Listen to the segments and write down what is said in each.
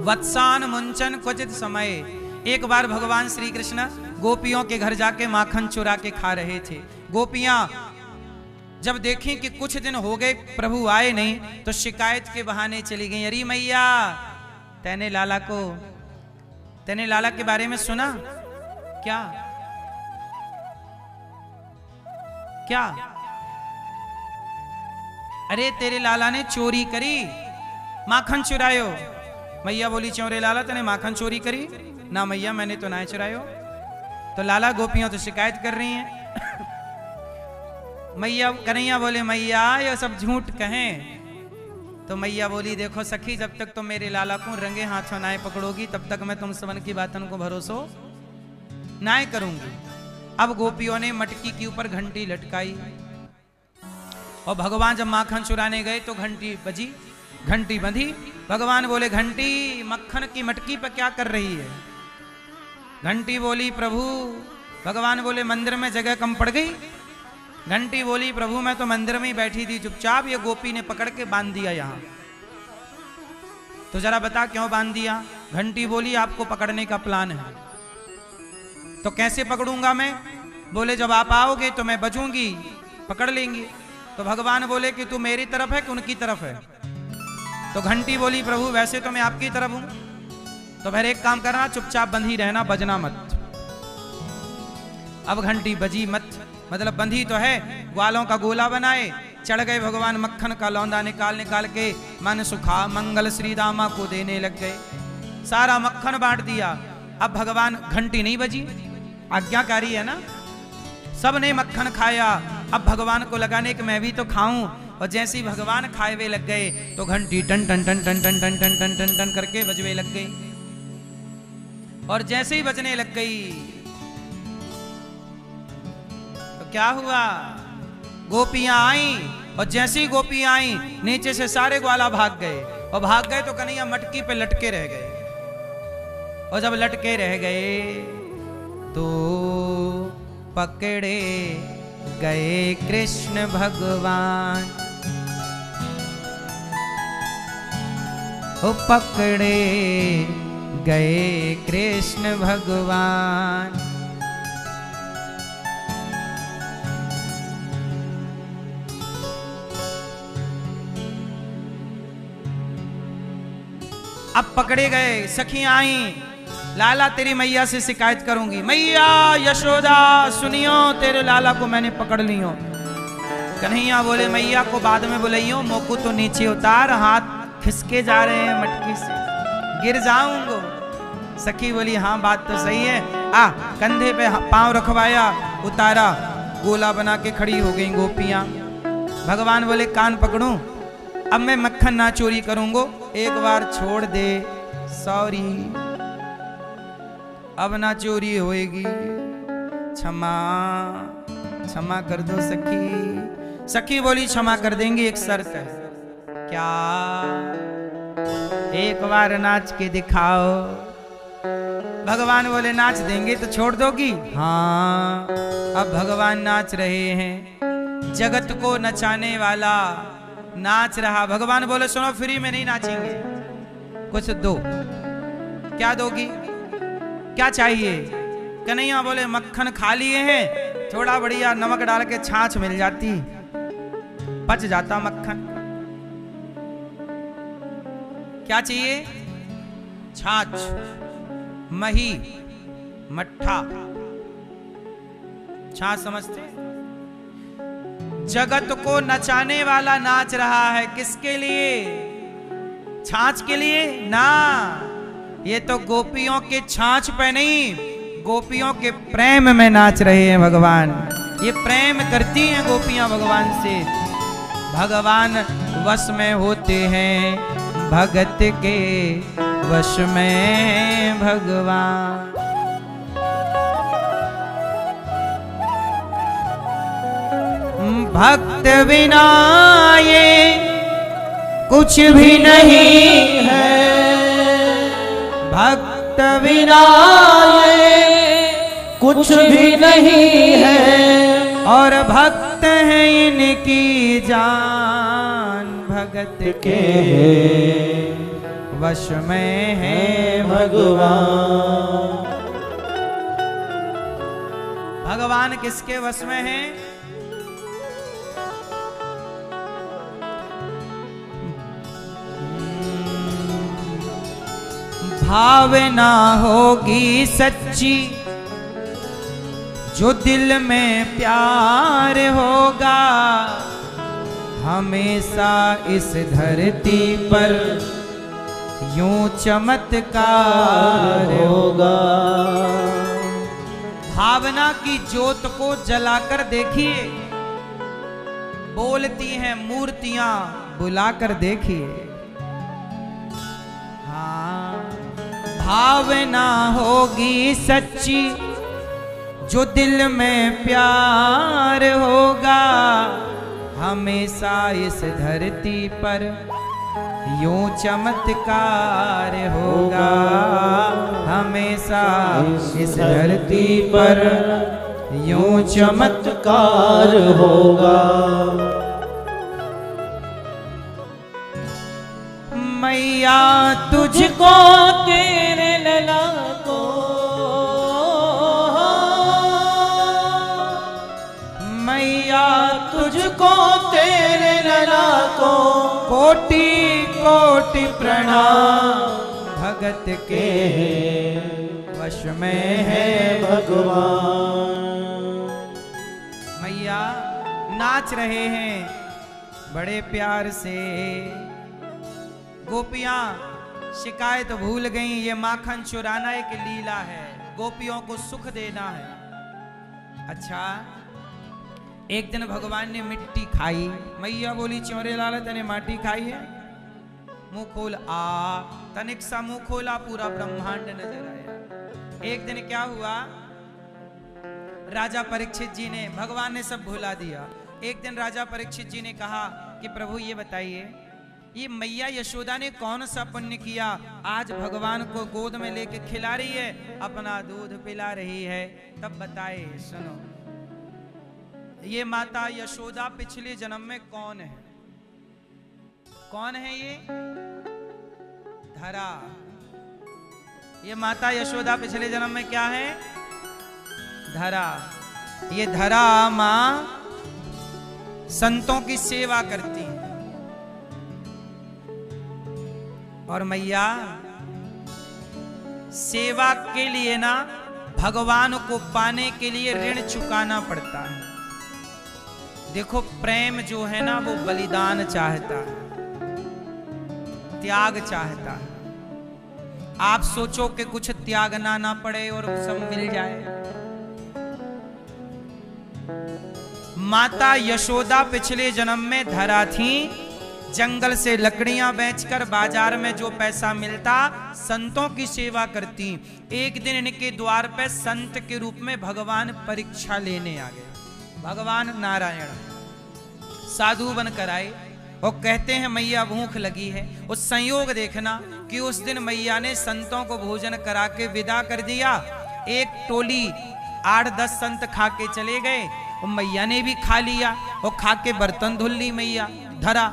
वत्सान मुंचन क्वचित समय। एक बार भगवान श्री कृष्ण गोपियों के घर जाके माखन चुरा के खा रहे थे। गोपियां जब देखी कि कुछ दिन हो गए प्रभु आए नहीं, तो शिकायत के बहाने चली गई। अरे मैया, तैने लाला के बारे में सुना क्या? क्या? अरे तेरे लाला ने चोरी करी, माखन चुरायो। मैया बोली, चौरे लाला तने माखन चोरी करी? ना मैया, मैंने तो ना चुरायो। तो लाला गोपियों तो शिकायत कर रही हैं। मैया कन्हैया बोले, मैया ये सब झूठ कहें। तो मैया बोली, देखो सखी, जब तक तुम मेरे लाला को रंगे हाथों नाय पकड़ोगी, तब तक मैं तुम सबन की बातों को भरोसो नाय करूंगी। अब गोपियों ने मटकी के ऊपर घंटी लटकाई, और भगवान जब माखन चुराने गए तो घंटी बजी, घंटी बंधी। भगवान बोले, घंटी मक्खन की मटकी पर क्या कर रही है? घंटी बोली, प्रभु। भगवान बोले, मंदिर में जगह कम पड़ गई? घंटी बोली, प्रभु मैं तो मंदिर में ही बैठी थी चुपचाप, ये गोपी ने पकड़ के बांध दिया यहां। तो जरा बता क्यों बांध दिया? घंटी बोली, आपको पकड़ने का प्लान है। तो कैसे पकड़ूंगा मैं? बोले, जब आप आओगे तो मैं बजूंगी, पकड़ लेंगी। तो भगवान बोले कि तू मेरी तरफ है कि उनकी तरफ है? तो घंटी बोली, प्रभु वैसे तो मैं आपकी तरफ हूं, तो फिर एक काम करना, चुपचाप बंधी रहना, बजना मत। अब घंटी बजी मत, मतलब बंधी तो है, ग्वालों का गोला बनाए, चढ़ गए भगवान, मक्खन का लौंदा निकाल के मन सुखा मंगल श्री दामा को देने लग गए। सारा मक्खन बांट दिया। अब भगवान, घंटी नहीं बजी, आज्ञाकारी है ना, सबने मक्खन खाया। अब भगवान को लगाने कि मैं भी तो खाऊं, और जैसे ही भगवान खाए हुए लग गए तो घंटी टन टन टन टन टन टन टन टन टन टन करके बजवे लग गई। और जैसे ही बजने लग गई तो क्या हुआ? गोपियां आई, और जैसे ही गोपियां आई, नीचे से सारे ग्वाला भाग गए, और भाग गए तो कन्हैया मटकी पे लटके रह गए। और जब लटके रह गए तो पकड़े गए कृष्ण भगवान। ओ पकड़े गए कृष्ण भगवान। अब पकड़े गए, सखियां आई, लाला तेरी मैया से शिकायत करूंगी। मैया यशोदा सुनियो, तेरे लाला को मैंने पकड़ लियो। कन्हैया बोले, मैया को बाद में बुलाइयो, मोकू तो नीचे उतार, हाथ खिसके जा रहे हैं मटकी से, गिर जाऊंगा। सखी बोली, हाँ बात तो सही है। कंधे पे पांव रखवाया, उतारा, गोला बना के खड़ी हो गई गोपियां। भगवान बोले, कान पकड़ूं? अब मैं मक्खन ना चोरी करूंगा, एक बार छोड़ दे, सॉरी, अब ना चोरी होएगी, क्षमा क्षमा कर दो सखी। सखी बोली, क्षमा कर देंगे, एक शर्त है। क्या? एक बार नाच के दिखाओ। भगवान बोले, नाच देंगे तो छोड़ दोगी? हाँ। अब भगवान नाच रहे हैं, जगत को नचाने वाला नाच रहा। भगवान बोले, सुनो, फ्री में नहीं नाचेंगे, कुछ दो। क्या दोगी? क्या चाहिए? कन्हैया बोले, मक्खन खा लिए हैं, थोड़ा बढ़िया नमक डाल के छाछ मिल जाती, पच जाता मक्खन। क्या चाहिए? छाछ, मही, मट्ठा। छाछ समझते? जगत को नचाने वाला नाच रहा है, किसके लिए? छाछ के लिए ना, ये तो गोपियों के छाछ पे नहीं, गोपियों के प्रेम में नाच रहे हैं भगवान। ये प्रेम करती हैं गोपियां भगवान से, भगवान वश में होते हैं, भगत के वश में भगवान। भक्त बिना ये कुछ भी नहीं है, भक्त बिना ये कुछ भी नहीं है, और भक्त हैं इनकी जान भगत के वश में है भगवान। भगवान किसके वश में है? भावना होगी सच्ची, जो दिल में प्यार होगा, हमेशा इस धरती पर यूं चमत्कार होगा। भावना की ज्योत को जलाकर देखिए, बोलती हैं मूर्तियां, बुलाकर देखिए। हाँ, भावना होगी सच्ची, जो दिल में प्यार होगा, हमेशा इस धरती पर यूं चमत्कार होगा, हमेशा इस धरती पर यूं चमत्कार होगा। मैया तुझको तेरे लला को, मैया तुझको तेरे लला को, कोटि कोटि प्रणाम, भगत के वश में है भगवान। मैया नाच रहे हैं बड़े प्यार से। गोपियां शिकायत भूल गईं, ये माखन चुराना एक लीला है, गोपियों को सुख देना है। अच्छा, एक दिन भगवान ने मिट्टी खाई। मैया बोली, चौरे लाल तने माटी खाई है? मुंह खोल। तनिक सा मुंह खोला, पूरा ब्रह्मांड नजर आया। एक दिन क्या हुआ, राजा परीक्षित जी ने, भगवान ने सब भुला दिया। एक दिन राजा परीक्षित जी ने कहा कि प्रभु ये बताइए, ये मैया यशोदा ने कौन सा पुण्य किया, आज भगवान को गोद में लेके खिला रही है, अपना दूध पिला रही है। तब बताए, सुनो, ये माता यशोदा पिछले जन्म में कौन है? कौन है ये? धरा। ये माता यशोदा पिछले जन्म में क्या है? धरा। ये धरा मां संतों की सेवा करती है, और मैया सेवा के लिए ना, भगवान को पाने के लिए ऋण चुकाना पड़ता है। देखो, प्रेम जो है ना, वो बलिदान चाहता है, त्याग चाहता है। आप सोचो कि कुछ त्यागना ना पड़े और सब मिल जाए। माता यशोदा पिछले जन्म में धरा थी, जंगल से लकड़ियां बेचकर बाजार में जो पैसा मिलता, संतों की सेवा करती। एक दिन इनके द्वार पे संत के रूप में भगवान परीक्षा लेने आ गया। भगवान नारायण साधु बनकर आए और कहते हैं, मैया भूख लगी है। उस संयोग देखना कि उस दिन मैया ने संतों को भोजन करा के विदा कर दिया। एक टोली 8-10 संत खा के चले गए, और मैया ने भी खा लिया और खा के बर्तन धुल ली मैया, धरा।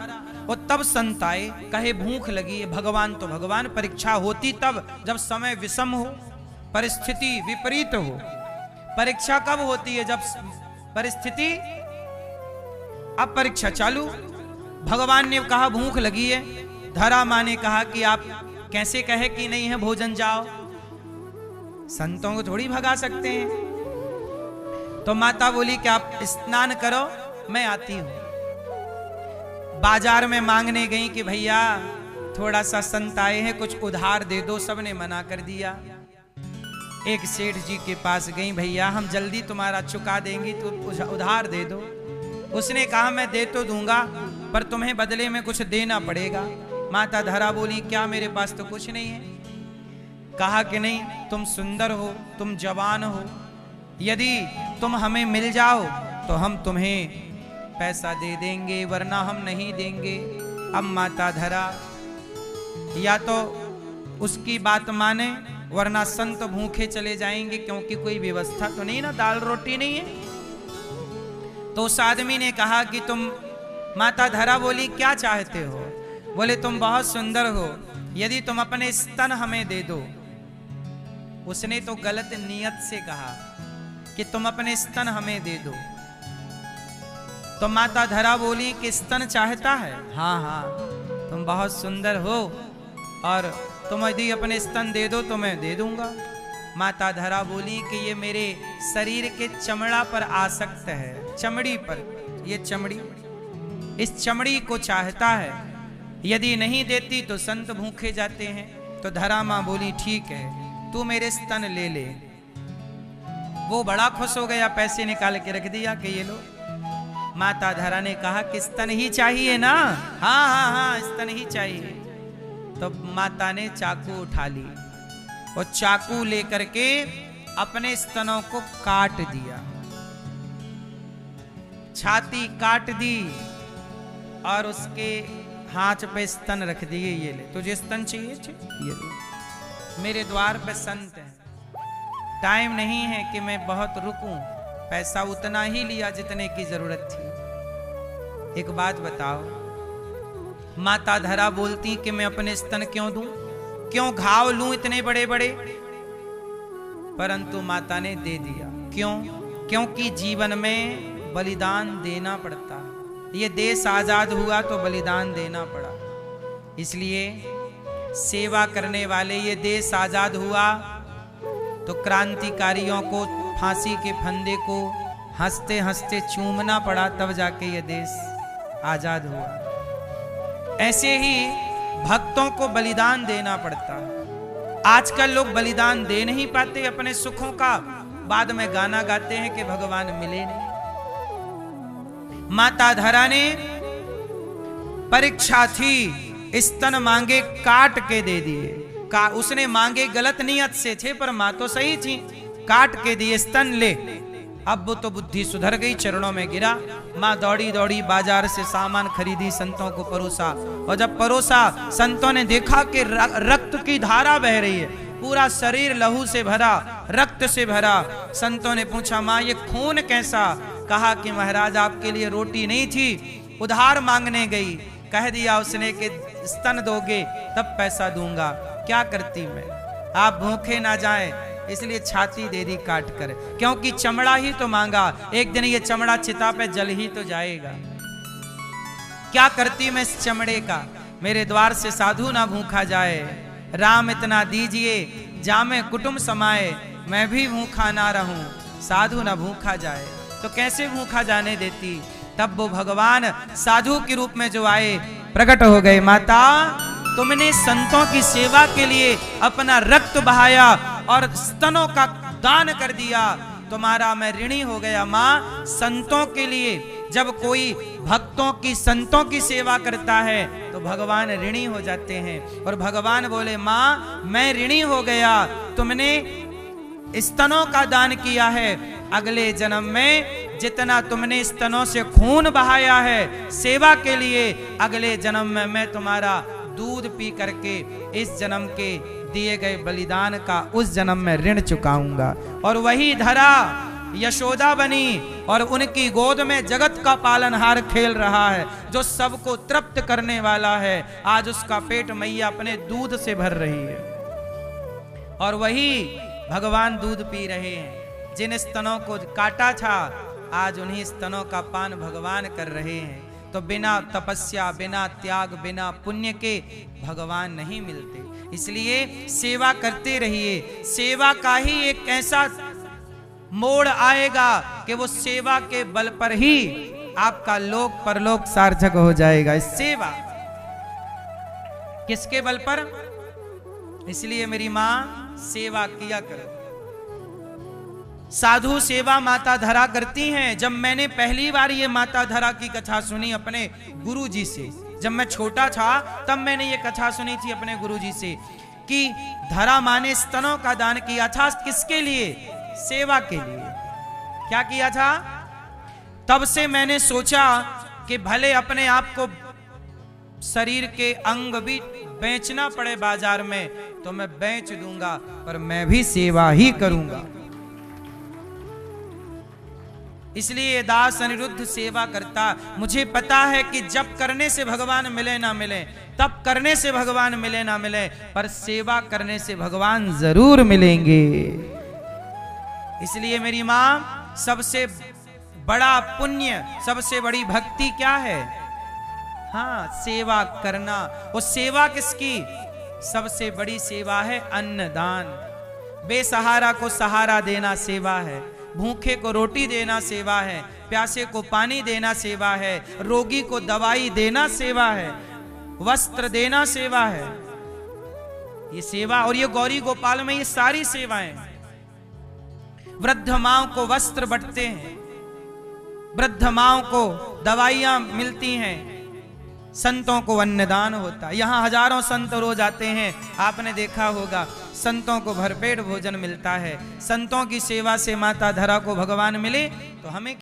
और तब संत आए, कहे भूख लगी है। भगवान तो भगवान, परीक्षा होती तब जब समय विषम हो, परिस्थिति विपरीत हो। परीक्षा कब होती है? जब परिस्थिति, अब परीक्षा चालू। भगवान ने कहा भूख लगी है, धरा मां ने कहा कि आप कैसे कहे कि नहीं है भोजन, जाओ। संतों को थोड़ी भगा सकते हैं। तो माता बोली कि आप स्नान करो, मैं आती हूं। बाजार में मांगने गई कि भैया थोड़ा सा संत आए हैं, कुछ उधार दे दो। सबने मना कर दिया। एक सेठ जी के पास गई, भैया हम जल्दी तुम्हारा चुका देंगी, तो उधार दे दो। उसने कहा मैं दे तो दूंगा, पर तुम्हें बदले में कुछ देना पड़ेगा। माता धरा बोली, क्या मेरे पास तो कुछ नहीं है। कहा कि नहीं, तुम सुंदर हो, तुम जवान हो, यदि तुम हमें मिल जाओ तो हम तुम्हें पैसा दे देंगे, वरना हम नहीं देंगे। अब माता धरा या तो उसकी बात माने, वरना संत भूखे चले जाएंगे, क्योंकि कोई व्यवस्था तो नहीं ना, दाल रोटी नहीं है। तो उस आदमी ने कहा कि तुम, माता धरा बोली क्या चाहते हो? बोले तुम बहुत सुंदर हो, यदि तुम अपने स्तन हमें दे दो। उसने तो गलत नियत से कहा कि तुम अपने स्तन हमें दे दो। तो माता धरा बोली कि स्तन चाहता है? हाँ हाँ, तुम बहुत सुंदर हो और तुम यदि अपने स्तन दे दो तो मैं दे दूंगा। माता धरा बोली कि ये मेरे शरीर के चमड़ा पर आसक्त है, चमड़ी पर, ये चमड़ी, इस चमड़ी को चाहता है। यदि नहीं देती तो संत भूखे जाते हैं। तो धरा माँ बोली ठीक है, तू मेरे स्तन ले ले। वो बड़ा खुश हो गया, पैसे निकाल के रख दिया कि ये लो। माता धरा ने कहा कि स्तन ही चाहिए ना? हाँ हाँ हाँ, स्तन ही चाहिए। तो माता ने चाकू उठा ली और चाकू लेकर के अपने स्तनों को काट दिया, छाती काट दी और उसके हाथ पे स्तन रख दिए। ये ले, तुझे स्तन चाहिए? ये ले। मेरे द्वार पे संत है, टाइम नहीं है कि मैं बहुत रुकूं, पैसा उतना ही लिया जितने की जरूरत थी। एक बात बताओ, माता धरा बोलती कि मैं अपने स्तन क्यों दूं, क्यों घाव लूं इतने बड़े बड़े? परंतु माता ने दे दिया। क्यों? क्योंकि जीवन में बलिदान देना पड़ता है। ये देश आजाद हुआ तो बलिदान देना पड़ा, इसलिए सेवा करने वाले, ये देश आजाद हुआ तो क्रांतिकारियों को फांसी के फंदे को हंसते हंसते चूमना पड़ा, तब जाके ये देश आजाद हुआ। ऐसे ही भक्तों को बलिदान देना पड़ता है। आजकल लोग बलिदान दे नहीं पाते अपने सुखों का, बाद में गाना गाते हैं कि भगवान मिले नहीं। माता धरा ने परीक्षा थी, स्तन मांगे काट के दे दिए। उसने मांगे गलत नियत से थे, पर मां तो सही थी, काट के दिए, स्तन ले। अब वो तो बुद्धि सुधर गई, चरणों में गिरा। माँ दौड़ी दौड़ी बाजार से सामान खरीदी, संतों को परोसा। और जब परोसा, संतों ने देखा कि रक्त की धारा बह रही है, पूरा शरीर लहू से भरा, रक्त से भरा। संतों ने पूछा, माँ ये खून कैसा? कहा कि महाराज आपके लिए रोटी नहीं थी, उधार मांगने गई। कह दिया उसने कि स्तन दोगे तब पैसा दूंगा। क्या करती मैं, आप भूखे ना जाएं, इसलिए छाती दे दी काट कर, क्योंकि चमड़ा ही तो मांगा, एक दिन ये चमड़ा चिता पे जल ही तो जाएगा। क्या करती मैं इस चमड़े का? मेरे द्वार से साधु ना भूखा जाए। राम इतना दीजिए जामे कुटुंब समाए, मैं भी भूखा ना रहूं, साधु ना भूखा जाए। तो कैसे भूखा जाने देती? तब वो भगवान साधु के रूप में जो आए, प्रकट हो गए। माता, तुमने संतों की सेवा के लिए अपना रक्त बहाया और स्तनों का दान कर दिया, तुम्हारा मैं ऋणी हो गया। माँ, संतों के लिए जब कोई भक्तों की, संतों की सेवा करता है तो भगवान ऋणी हो जाते हैं। और भगवान बोले, माँ मैं ऋणी हो गया, तुमने स्तनों का दान किया है, अगले जन्म में जितना तुमने स्तनों से खून बहाया है सेवा के लिए, अगले जन्म में मैं तुम्हारा दूध पी करके इस जन्म के दिए गए बलिदान का उस जन्म में ऋण चुकाऊंगा। और वही धरा यशोदा बनी और उनकी गोद में जगत का पालनहार खेल रहा है, जो सबको तृप्त करने वाला है। आज उसका पेट मैया अपने दूध से भर रही है और वही भगवान दूध पी रहे हैं। जिन स्तनों को काटा था, आज उन्हीं स्तनों का पान भगवान कर रहे हैं। तो बिना तपस्या, बिना त्याग, बिना पुण्य के भगवान नहीं मिलते। इसलिए सेवा करते रहिए। सेवा का ही एक ऐसा मोड़ आएगा कि वो सेवा के बल पर ही आपका लोक परलोक सार्थक हो जाएगा। सेवा किसके बल पर? इसलिए मेरी मां, सेवा किया करो। साधु सेवा माता धरा करती हैं। जब मैंने पहली बार ये माता धरा की कथा सुनी अपने गुरुजी से, जब मैं छोटा था तब मैंने ये कथा सुनी थी अपने गुरुजी से कि धरा मां ने स्तनों का दान किया था। किसके लिए? सेवा के लिए। क्या किया था? तब से मैंने सोचा कि भले अपने आप को, शरीर के अंग भी बेचना पड़े बाजार में तो मैं बेच दूंगा, पर मैं भी सेवा ही करूंगा। इसलिए दास अनिरुद्ध सेवा करता। मुझे पता है कि जब करने से भगवान मिले ना मिले, तप करने से भगवान मिले ना मिले, पर सेवा करने से भगवान जरूर मिलेंगे। इसलिए मेरी मां, सबसे बड़ा पुण्य, सबसे बड़ी भक्ति क्या है? हाँ, सेवा करना। वो सेवा किसकी? सबसे बड़ी सेवा है अन्नदान। बेसहारा को सहारा देना सेवा है, भूखे को रोटी देना सेवा है, प्यासे को पानी देना सेवा है, रोगी को दवाई देना सेवा है, वस्त्र देना सेवा है। ये सेवा, और ये गौरी गोपाल में ये सारी सेवाएं। वृद्ध माओ को वस्त्र बंटते हैं, वृद्ध माओ को दवाइयां मिलती हैं, संतों को अन्नदान होता है। यहां हजारों संत रोज आते हैं, आपने देखा होगा, संतों को भरपेट भोजन मिलता है। संतों की सेवा से माता धरा को भगवान मिले तो हमें